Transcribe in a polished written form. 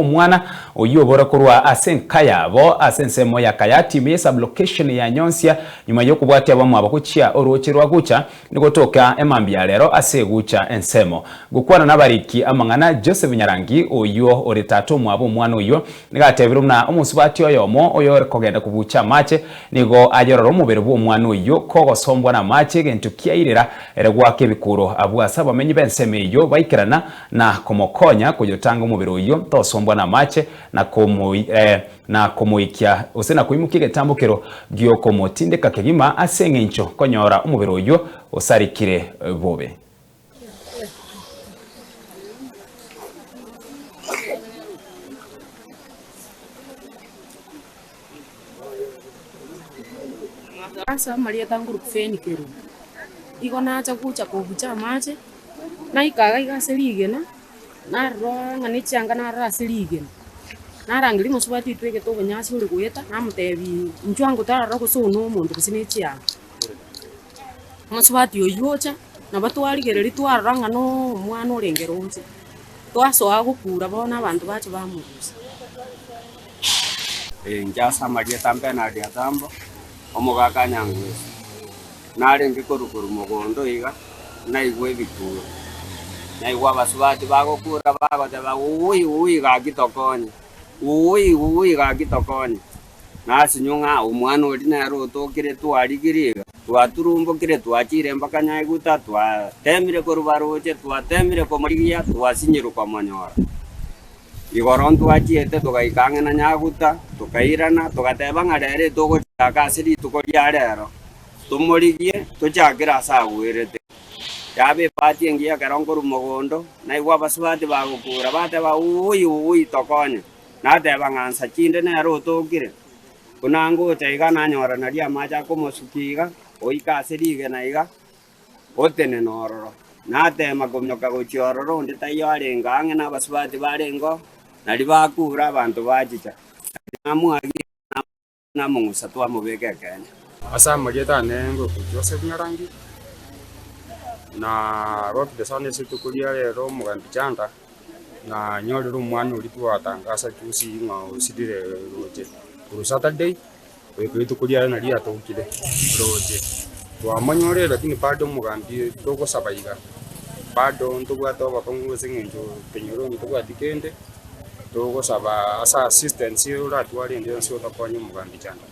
Omwana oyo bora kurwa asenkaya bo asensemo ya kaya timu ya sublocation ya Nyonsia nyuma yo kubwatia bamwe abakuchia orocherwa gucha nigotoka emambia lero asegucha ensemo gukwana nabariki amangana Joseph Nyarangi oyo oretatu mwabo mwana oyo nigatebirumna omusubati oyomo oyo kogenda kubucha mache nigo ayororo mubere bwo mwana oyo kogosombwa na mache gento kiairira eregwake bikuro abwa saba menyi benseme yo baikirana na komokonya kujotanga mubere oyo tosombwa na mache na komoikia osena kuimukia getambukero gioko motinde kakegima asengencho konyora umubere oyo osarikire bobe Asa Maria tanguru kufeni kero iko na acha kucha kubucha mache na ikaga igaserigena na ro ngani changa na rasirigena na rangiri musubati tweke to banyasi uri gweta na mutebi nchwangu tara ro kusuno mundu kusine chia musubati yoyocha na batwarigereri twaranga no mwana urengeronze twaso agukura bona abantu bacu bamuruza njasa Maria tambe na dia tambo omugaka nyangwe nari ngikorukuru mugondo iga na igwe bikuru na igwa basubati bagokura bagoteba uyi gagitokoni uyi gagitokoni nasi nyunga umwana uri na roto kire twarigiriga twaturumbukire twachire mpaka nyaiguta twatemire korubaroche twatemire komurigia twasinyiruka manyora igoron twachiete tugaikanga na nyaguta tukairana tugateba ngarere tugochaka siri tukoria rero tumurigie tuchakira sagwirete yabe pati ngia karongo rumogondo na igwa basubati bagukura bateba uyi tokonye na teba ngansa chinde na rotokire kunango chaiga na nyora na ria macha komosukiga oika sirige na iga otene nororo na tema komyoka gochiororo nditayo arenga ange na basubati barengo nari bakura abantu bajicha namwagi na mungusa twa mubeke Kenya asa Maria tanengo Joseph Nyarangi na roki desane situkulia lero mugambi chanda na nyolero mwana uri twatangasa chusi ngo sidire roje uru Saturday kwitukulia na ria tokile roje twamanyore lakini bado mugambi toko sabaiga bado ntugwato bakongo sengenjo penyoro ntugwatikende toko saba asa assistance ura twali ndio sio tokonye mugambi chanda